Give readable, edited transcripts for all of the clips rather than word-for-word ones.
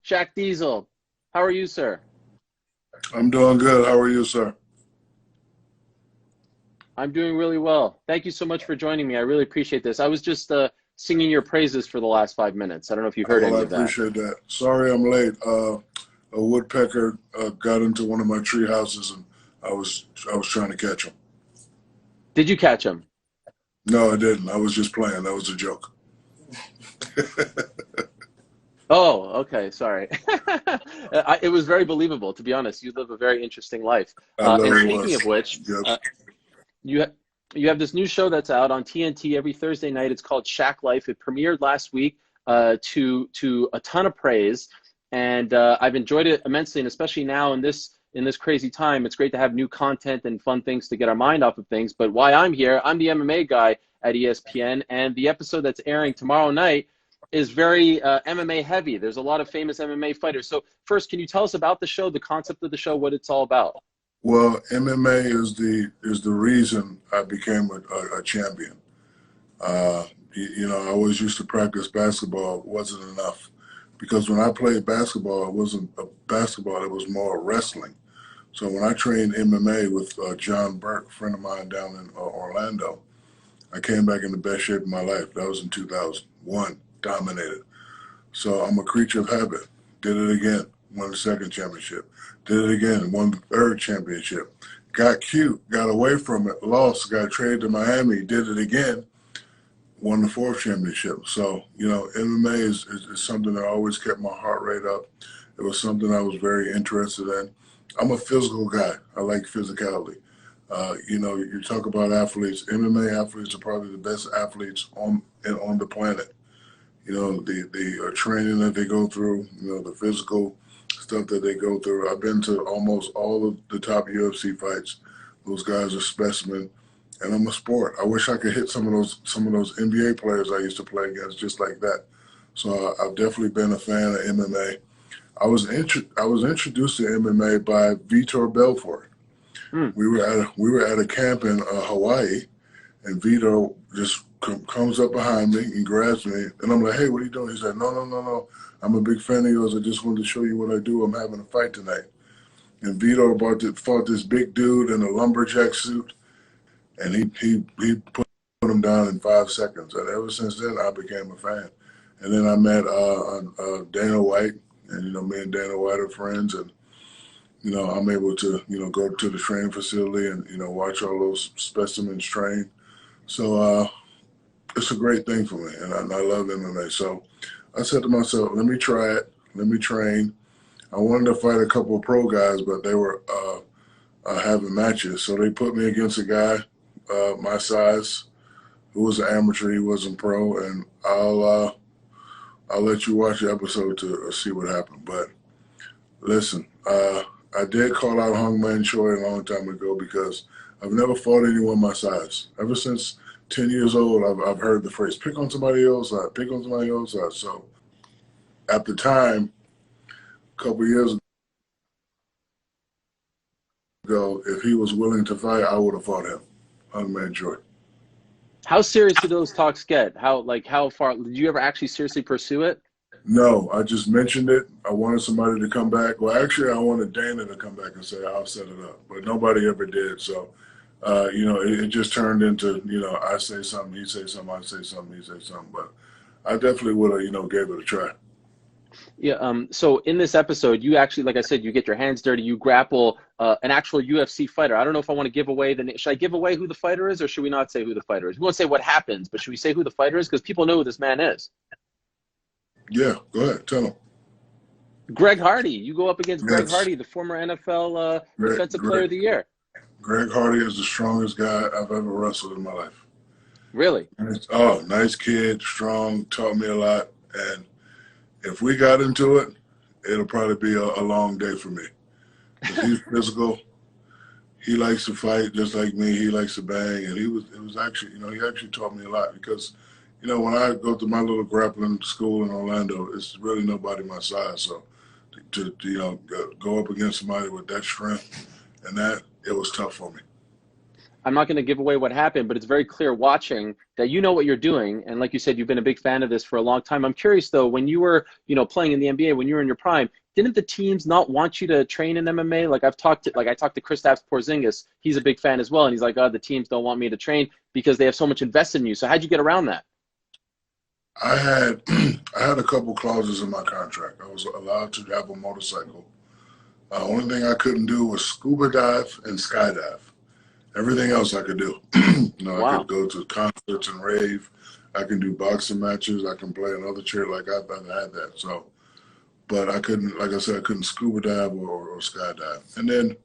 Shaq Diesel. How are you, sir? I'm doing good. How are you, sir? I'm doing really well. Thank you so much for joining me. I really appreciate this. I was just singing your praises for the last 5 minutes. I don't know if you heard Well, any I of that. appreciate that. Sorry I'm late. A woodpecker got into one of my tree houses, and I was trying to catch him. Did you catch him? No, I didn't. I was just playing. That was a joke. Oh, okay. Sorry. It was very believable, to be honest. You live a very interesting life. I And literally speaking was. of which, Yes. you ha you have this new show that's out on TNT every Thursday night. It's called Shack Life. It premiered last week to a ton of praise, and I've enjoyed it immensely. And especially now in this crazy time, it's great to have new content and fun things to get our mind off of things. But why I'm here, I'm the MMA guy at ESPN, and the episode that's airing tomorrow night is very MMA heavy. There's a lot of famous MMA fighters. So first, can you tell us about the show, the concept of the show, what it's all about? Well, MMA is the reason I became a champion. I always used to practice basketball. It wasn't enough because when I played basketball, it wasn't a basketball. It was more wrestling. So when I trained MMA with John Burke, a friend of mine down in Orlando, I came back in the best shape of my life. That was in 2001, dominated. So I'm a creature of habit. Did it again, won the second championship. Did it again, won the third championship. Got cute, got away from it, lost, got traded to Miami, did it again, won the fourth championship. So, MMA is something that always kept my heart rate up. It was something I was very interested in. I'm a physical guy. I like physicality. You talk about athletes. MMA athletes are probably the best athletes on the planet. The training that they go through, the physical stuff that they go through. I've been to almost all of the top UFC fights. Those guys are specimen, and I'm a sport. I wish I could hit some of those NBA players I used to play against just like that. So I've definitely been a fan of MMA. I was introduced to MMA by Vitor Belfort. Hmm. We were at a camp in Hawaii, and Vito just comes up behind me and grabs me, and I'm like, "Hey, what are you doing?" He said, "No, no, no, no. I'm a big fan of yours. I just wanted to show you what I do. I'm having a fight tonight." And Vito fought this big dude in a lumberjack suit, and he put him down in 5 seconds. And ever since then, I became a fan. And then I met Dana White, and me and Dana White are friends, and I'm able to go to the training facility and watch all those specimens train. So it's a great thing for me, and I love MMA. So I said to myself, let me try it, let me train. I wanted to fight a couple of pro guys, but they were having matches. So they put me against a guy my size who was an amateur. He wasn't pro, and I'll let you watch the episode to see what happened. But listen, I did call out Hong Man Choi a long time ago because I've never fought anyone my size. Ever since 10 years old, I've heard the phrase, pick on somebody else, pick on somebody else. So at the time, a couple of years ago, if he was willing to fight, I would have fought him, Hung Man Choi. How serious do those talks get? How far did you ever actually seriously pursue it? No, I just mentioned it. I wanted somebody to come back. Well, actually, I wanted Dana to come back and say, I'll set it up. But nobody ever did. So, it just turned into, I say something, he say something, I say something, he say something. But I definitely would have, gave it a try. Yeah. So in this episode, you actually, like I said, you get your hands dirty. You grapple an actual UFC fighter. I don't know if I want to give away should I give away who the fighter is, or should we not say who the fighter is? We won't say what happens, but should we say who the fighter is? Because people know who this man is. Yeah, go ahead. Tell him. Greg Hardy. You go up against Greg Yes. Hardy, the former NFL Defensive Player of the Year. Greg Hardy is the strongest guy I've ever wrestled in my life. Really? Nice kid, strong, taught me a lot. And if we got into it, it'll probably be a long day for me. 'Cause he's physical. He likes to fight just like me. He likes to bang. And it was actually, he actually taught me a lot because, when I go to my little grappling school in Orlando, it's really nobody my size. So to go up against somebody with that strength and that, it was tough for me. I'm not going to give away what happened, but it's very clear watching that you know what you're doing. And like you said, you've been a big fan of this for a long time. I'm curious though, when you were, playing in the NBA, when you were in your prime, didn't the teams not want you to train in MMA? Like I talked to Kristaps Porzingis. He's a big fan as well, and he's like, oh, the teams don't want me to train because they have so much invested in you. So how'd you get around that? I had I had a couple clauses in my contract. I was allowed to have a motorcycle. Only thing I couldn't do was scuba dive and skydive. Everything else I could do. I could Wow. go to concerts and rave. I can do boxing matches. I can play another chair like I've had that. So, but I couldn't, like I said, I couldn't scuba dive or skydive. And then,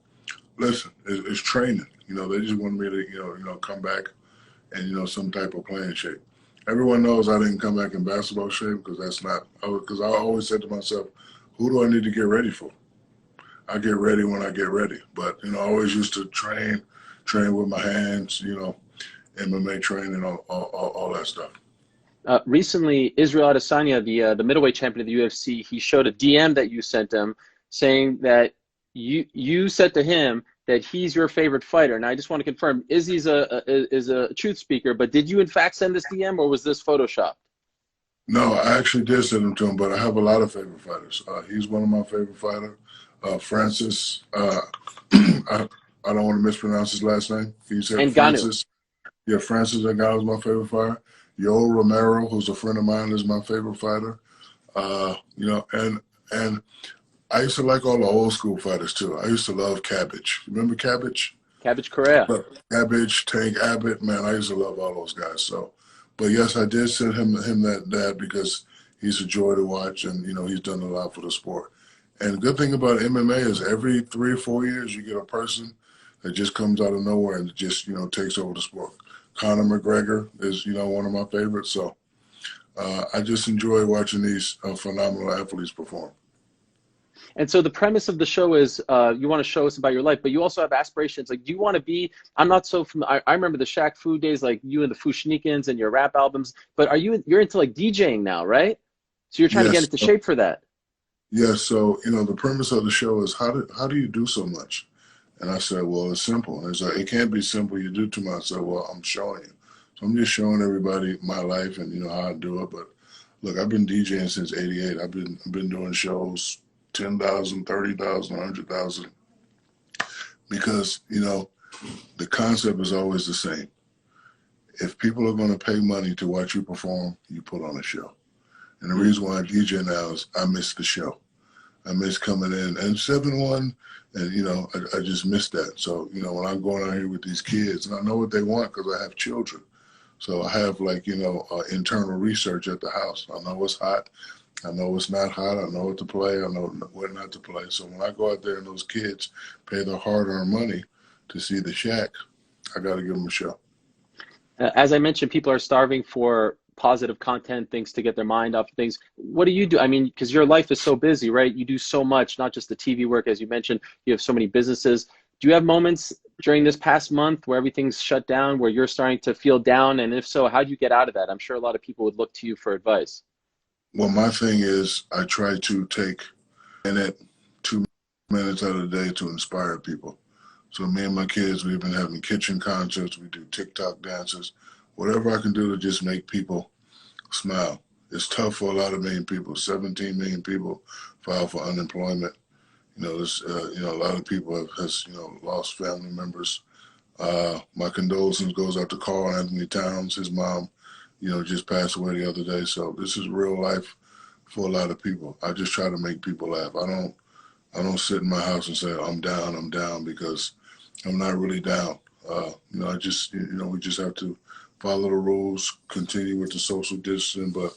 listen, it's training. They just wanted me to, come back and some type of playing shape. Everyone knows I didn't come back in basketball shape because that's not. Because I always said to myself, who do I need to get ready for? I get ready when I get ready. But I always used to train with my hands. MMA training, all that stuff. Recently, Israel Adesanya, the middleweight champion of the UFC, he showed a DM that you sent him saying that you said to him that he's your favorite fighter. And I just want to confirm, Izzy's is a truth speaker, but did you in fact send this DM or was this Photoshop? No, I actually did send him to him, but I have a lot of favorite fighters. He's one of my favorite fighters. Francis, I don't want to mispronounce his last name. He said And Ganu. Francis. Yeah, Francis Ngannou is my favorite fighter. Yoel Romero, who's a friend of mine, is my favorite fighter. And I used to like all the old school fighters too. I used to love Cabbage. Remember Cabbage? Cabbage Correa. Cabbage, Tank Abbott, man, I used to love all those guys. So, but yes, I did send him that because he's a joy to watch, and he's done a lot for the sport. And the good thing about MMA is every 3 or 4 years you get a person that just comes out of nowhere and just takes over the sport. Conor McGregor is one of my favorites. So I just enjoy watching these phenomenal athletes perform. And so the premise of the show is you want to show us about your life, but you also have aspirations. Like, do you want to be, I'm not so familiar, I remember the Shaq Fu days, like you and the Fushnikins and your rap albums, but you're into like DJing now, right? So you're trying to get Yes. into shape for that. Yes. So, the premise of the show is how do you do so much? And I said, well, it's simple. And it's like, it can't be simple. You do too much. I said, well, I'm showing you. So I'm just showing everybody my life and, how I do it. But look, I've been DJing since '88. I've been doing shows 10,000, 30,000, 100,000 because, the concept is always the same. If people are going to pay money to watch you perform, you put on a show. And the reason why I DJ now is I miss the show. I miss coming in and 7-1, and I just miss that. So when I'm going out here with these kids, and I know what they want because I have children, so I have internal research at the house. I know what's hot, I know what's not hot, I know what to play, I know what not to play. So when I go out there and those kids pay their hard-earned money to see the Shaq, I got to give them a show. As I mentioned, people are starving for positive content, things to get their mind off of things. What do you do? I mean, because your life is so busy, right? You do so much, not just the TV work, as you mentioned, you have so many businesses. Do you have moments during this past month where everything's shut down, where you're starting to feel down? And if so, how do you get out of that? I'm sure a lot of people would look to you for advice. Well, my thing is I try to take in it 2 minutes out of the day to inspire people. So me and my kids, we've been having kitchen concerts, we do TikTok dances, whatever I can do to just make people smile. It's tough for a lot of million people. 17 million people file for unemployment. There's a lot of people has lost family members. My condolences goes out to Carl Anthony Towns. His mom, just passed away the other day. So this is real life for a lot of people. I just try to make people laugh. I don't sit in my house and say I'm down because I'm not really down. I just we just have to follow the rules, continue with the social distancing. But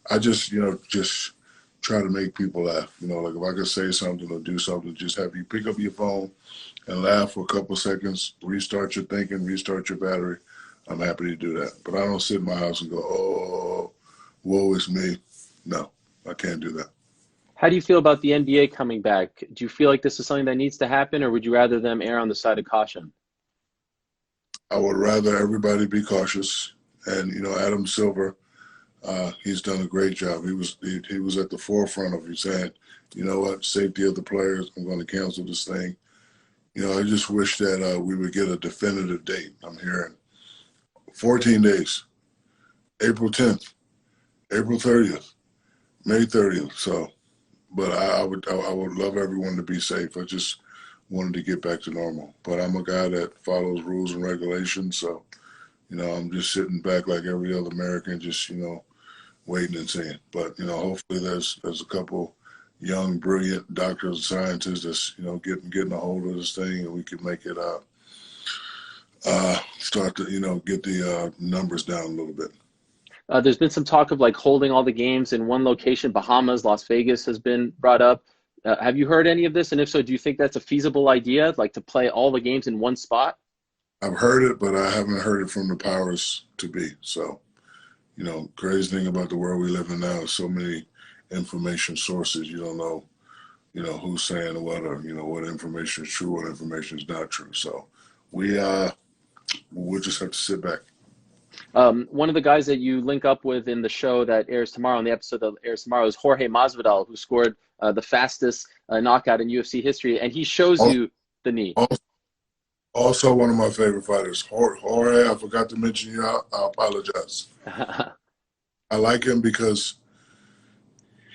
I just just try to make people laugh. Like if I could say something or do something, just have you pick up your phone and laugh for a couple seconds, restart your thinking, restart your battery. I'm happy to do that. But I don't sit in my house and go, oh, woe is me. No, I can't do that. How do you feel about the NBA coming back? Do you feel like this is something that needs to happen, or would you rather them err on the side of caution? I would rather everybody be cautious. And, Adam Silver, he's done a great job. He was at the forefront of saying, you know what, safety of the players, I'm going to cancel this thing. I just wish that we would get a definitive date. I'm hearing 14 days, April 10th, April 30th, May 30th. So, but I would love everyone to be safe. I just wanted to get back to normal. But I'm a guy that follows rules and regulations. So, I'm just sitting back like every other American, just, waiting and seeing. But, hopefully there's a couple young, brilliant doctors and scientists that's, getting a hold of this thing, and we can make it start to, get the numbers down a little bit. There's been some talk of like holding all the games in one location. Bahamas, Las Vegas has been brought up. Have you heard any of this? And if so, do you think that's a feasible idea, like to play all the games in one spot? I've heard it, but I haven't heard it from the powers to be. So, crazy thing about the world we live in now is so many information sources. You don't know, who's saying what, or what information is true, what information is not true. So we'll just have to sit back. One of the guys that you link up with in the show that airs tomorrow, in the episode that airs tomorrow, is Jorge Masvidal, who scored the fastest knockout in UFC history, and he shows you the knee. Also, one of my favorite fighters, Jorge. I forgot to mention you. I apologize. I like him because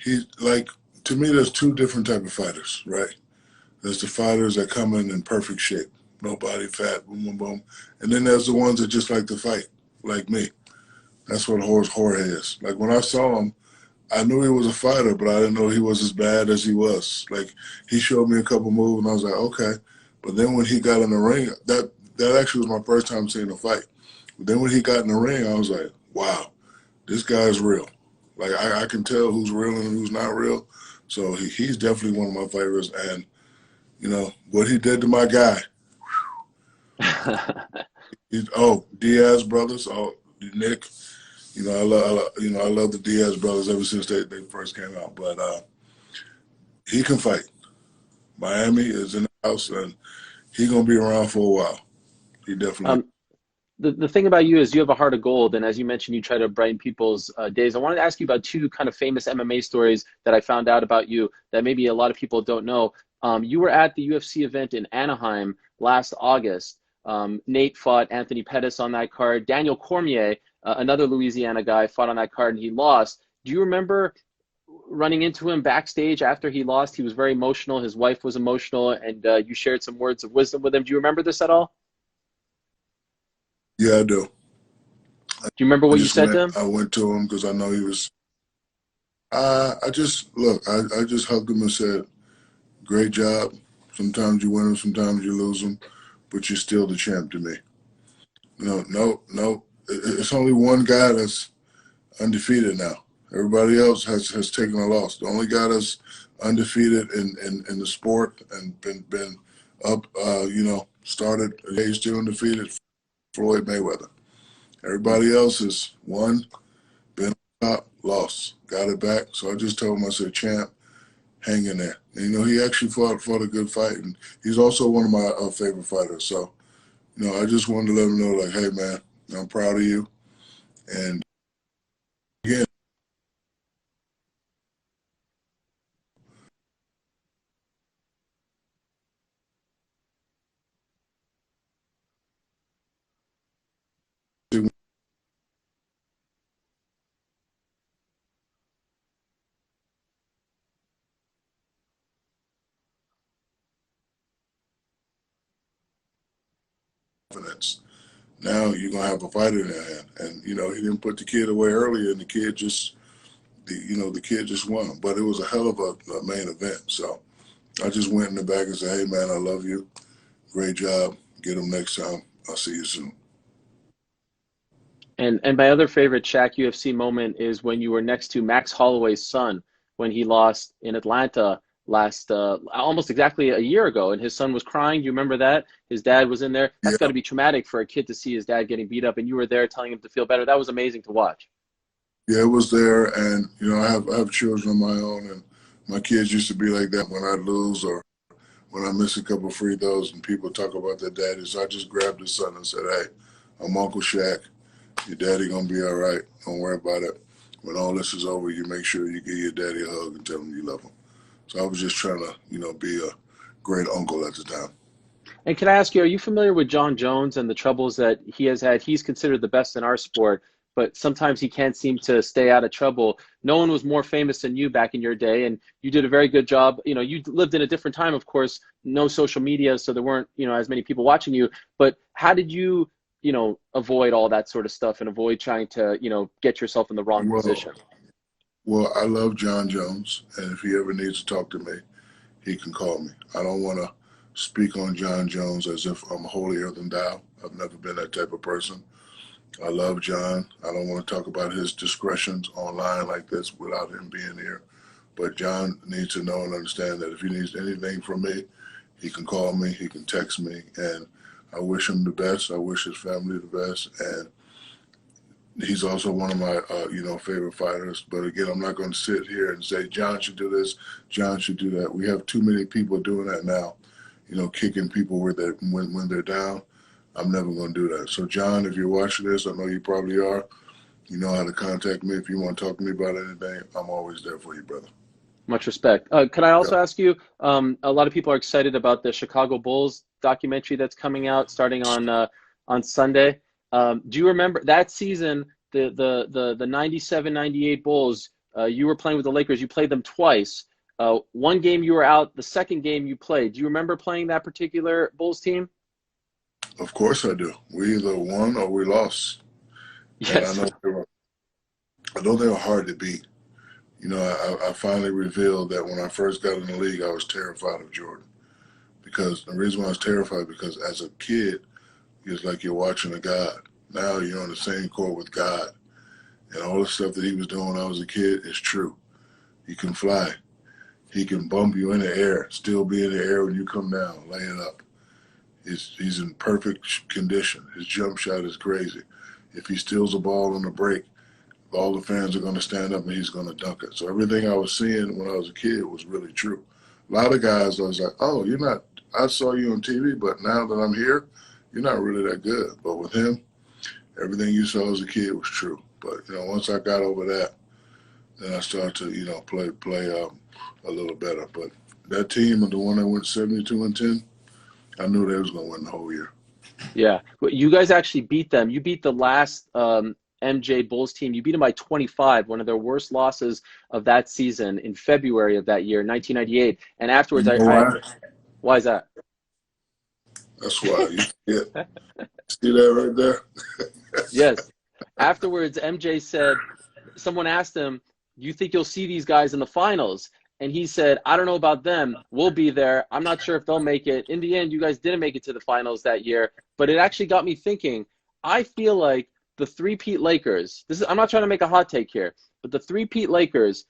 he's like, to me, there's two different type of fighters, right? There's the fighters that come in perfect shape, no body fat, boom, boom, boom. And then there's the ones that just like to fight, like me. That's what Jorge is. Like, when I saw him, I knew he was a fighter, but I didn't know he was as bad as he was. Like, he showed me a couple moves, and I was like, okay. But then when he got in the ring, that actually was my first time seeing a fight. But then when he got in the ring, I was like, wow, this guy's real. Like, I can tell who's real and who's not real. So he's definitely one of my favorites. And, what he did to my guy. Diaz brothers. Oh, Nick. I love the Diaz brothers ever since they first came out. But he can fight. Miami is in the house, and he's gonna be around for a while. He definitely. The thing about you is you have a heart of gold, and as you mentioned, you try to brighten people's days. I wanted to ask you about two kind of famous MMA stories that I found out about you that maybe a lot of people don't know. You were at the UFC event in Anaheim last August. Nate fought Anthony Pettis on that card. Daniel Cormier, another Louisiana guy, fought on that card, and he lost. Do you remember running into him backstage after he lost? He was very emotional. His wife was emotional, and you shared some words of wisdom with him. Do you remember this at all? Yeah, I do. Do you remember what you said to him? I went to him because I know he was. I just hugged him and said, "Great job. Sometimes you win them, sometimes you lose them, but you're still the champ to me." No. It's only one guy that's undefeated now. Everybody else has taken a loss. The only guy that's undefeated in the sport and been up, started, he's still undefeated, Floyd Mayweather. Everybody else has won, been on top, lost, got it back. So I just told him, I said, champ, hang in there. And, he actually fought a good fight, and he's also one of my favorite fighters. So, I just wanted to let him know, like, hey, man, I'm proud of you. And again, confidence. Now you're gonna have a fight in your hand, and he didn't put the kid away earlier, and the kid just, the kid just won. But it was a hell of a main event. So I just went in the back and said, "Hey, man, I love you. Great job. Get him next time. I'll see you soon." And my other favorite Shaq UFC moment is when you were next to Max Holloway's son when he lost in Atlanta last almost exactly a year ago, and his son was crying. Do you remember that? His dad was in there. That's got Yeah, to be traumatic for a kid to see his dad getting beat up, and you were there telling him to feel better. That was amazing to watch. yeah, it was there, and I have children of my own, and my kids used to be like that when I lose or when I miss a couple free throws, and people talk about their daddy. So I just grabbed his son and said, "Hey, I'm Uncle Shaq. Your daddy gonna be all right. Don't worry about it. When all this is over, you make sure you give your daddy a hug and tell him you love him." So I was just trying to, be a great uncle at the time. And can I ask you, are you familiar with John Jones and the troubles that he has had? He's considered the best in our sport, but sometimes he can't seem to stay out of trouble. No one was more famous than you back in your day, and you did a very good job. You know, you lived in a different time, of course, no social media, so there weren't, as many people watching you. But how did you, avoid all that sort of stuff and avoid trying to, get yourself in the wrong Well, position? well, I love John Jones, and if he ever needs to talk to me, he can call me. I don't want to speak on John Jones as if I'm holier than thou. I've never been that type of person. I love John. I don't want to talk about his discretions online like this without him being here. But John needs to know and understand that if he needs anything from me, he can call me, he can text me, and I wish him the best. I wish his family the best, and he's also one of my, favorite fighters. But again, I'm not going to sit here and say John should do this, John should do that. We have too many people doing that now, kicking people where when they're down. I'm never going to do that. So, John, if you're watching this, I know you probably are. You know how to contact me if you want to talk to me about anything. I'm always there for you, brother. Much respect. Could I Yeah. also ask you, a lot of people are excited about the Chicago Bulls documentary that's coming out starting on Sunday. Do you remember that season, the 97-98 Bulls, you were playing with the Lakers, you played them twice. One game you were out, the second game you played. Do you remember playing that particular Bulls team? Of course I do. We either won or we lost. And Yes. I know they were hard to beat. I finally revealed that when I first got in the league, I was terrified of Jordan. Because the reason why I was terrified, because as a kid, it's like you're watching a God. Now you're on the same court with God. And all the stuff that he was doing when I was a kid is true. He can fly. He can bump you in the air, still be in the air when you come down, laying up. He's in perfect condition. His jump shot is crazy. If he steals a ball on the break, all the fans are going to stand up and he's going to dunk it. So everything I was seeing when I was a kid was really true. A lot of guys, I was like, oh, you're not, I saw you on TV, but now that I'm here, you're not really that good. But with him, everything you saw as a kid was true. But, once I got over that, then I started to, play a little better. But that team, the one that went 72-10, I knew they was going to win the whole year. Yeah. Well, you guys actually beat them. You beat the last MJ Bulls team. You beat them by 25, one of their worst losses of that season in February of that year, 1998. And afterwards, You know why? why is that? That's why. See that right there? Yes. Afterwards, MJ said, someone asked him, do you think you'll see these guys in the finals? And he said, I don't know about them. We'll be there. I'm not sure if they'll make it. In the end, you guys didn't make it to the finals that year. But it actually got me thinking. I feel like the three-peat Lakers, I'm not trying to make a hot take here, but the three-peat Lakers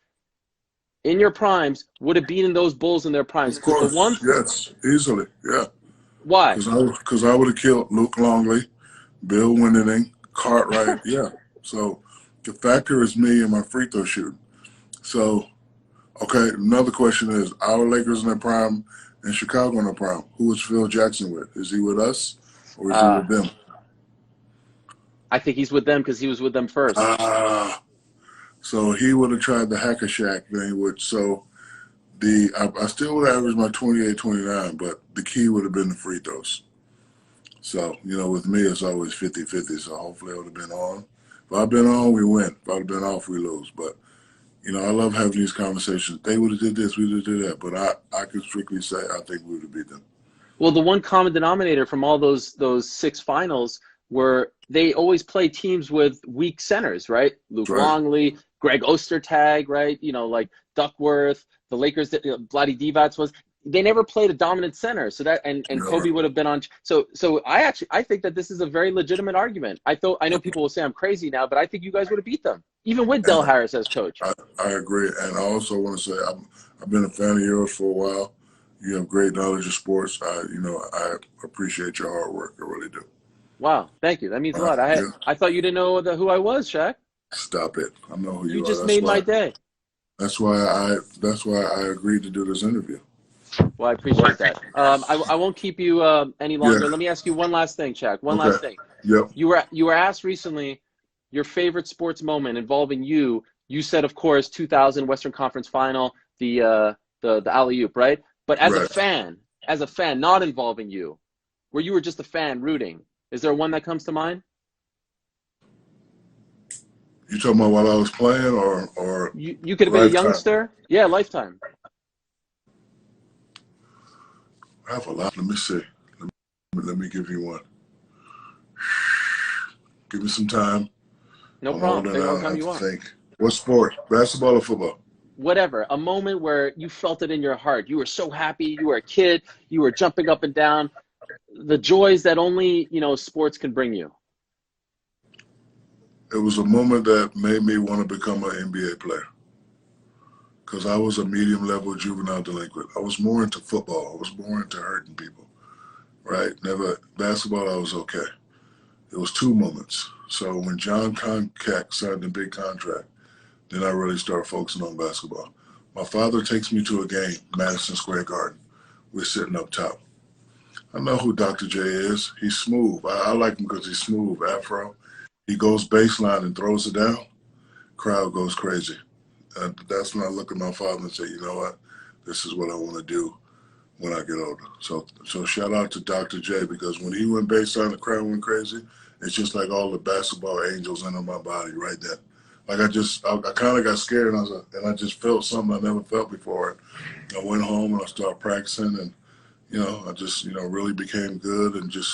in your primes would have beaten those Bulls in their primes. Of Because the one, course, yes, easily, yeah. why? Because I would have killed Luke Longley, Bill Winning, Cartwright, yeah. So the factor is me and my free throw shooting. So, okay, another question is, our Lakers in their prime and Chicago in their prime, who is Phil Jackson with? Is he with us or is he with them? I think he's with them because he was with them first. So he would have tried the Hacker Shack thing, I still would have averaged my 28, 29, but the key would have been the free throws. So, with me, it's always 50-50, so hopefully I would have been on. If I'd been on, we win. If I'd been off, we lose. But, I love having these conversations. They would have did this, we would have did that. But I can strictly say I think we would have beat them. Well, the one common denominator from all those six finals were they always play teams with weak centers, right? Luke Right. Longley, Greg Ostertag, right? Like Duckworth, the Lakers, Vlade Divac was. They never played a dominant center, so that and Kobe would have been on. So I think that this is a very legitimate argument. I know people will say I'm crazy now, but I think you guys would have beat them, even with Del Harris as coach. I agree, and I also want to say I've been a fan of yours for a while. You have great knowledge of sports. I appreciate your hard work. I really do. Wow, thank you. That means a lot. I thought you didn't know who I was, Shaq. Stop it. I know who you are. You just made my day. That's why I agreed to do this interview. Well, I appreciate that. I won't keep you any longer. Let me ask you one last thing, Shaq. One last thing. Yep. You were asked recently your favorite sports moment involving you. You said, of course, 2000 Western Conference Final, the alley-oop, right? But as a fan, not involving you, where you were just a fan rooting? Is there one that comes to mind? You talking about while I was playing or You could have been a lifetime? youngster. Yeah, lifetime. I have a lot. Let me see. Let me give you one. Give me some time. No I'm problem. older Take all now. the I time have you to want. think. What sport? Basketball or football? Whatever. A moment where you felt it in your heart. You were so happy. You were a kid. You were jumping up and down. The joys that only, sports can bring you. It was a moment that made me want to become an NBA player because I was a medium level juvenile delinquent. I was more into football. I was more into hurting people, right? Never basketball. I was okay. It was two moments. So when John Concack signed the big contract, then I really started focusing on basketball. My father takes me to a game, Madison Square Garden. We're sitting up top. I know who Dr. J is. He's smooth. I like him because he's smooth, afro. He goes baseline and throws it down. Crowd goes crazy. That's when I look at my father and say, you know what? This is what I want to do when I get older. So shout out to Dr. J because when he went baseline, the crowd went crazy. It's just like all the basketball angels under my body right there. Like I kind of got scared and I just felt something I never felt before. I went home and I started practicing and I just really became good and just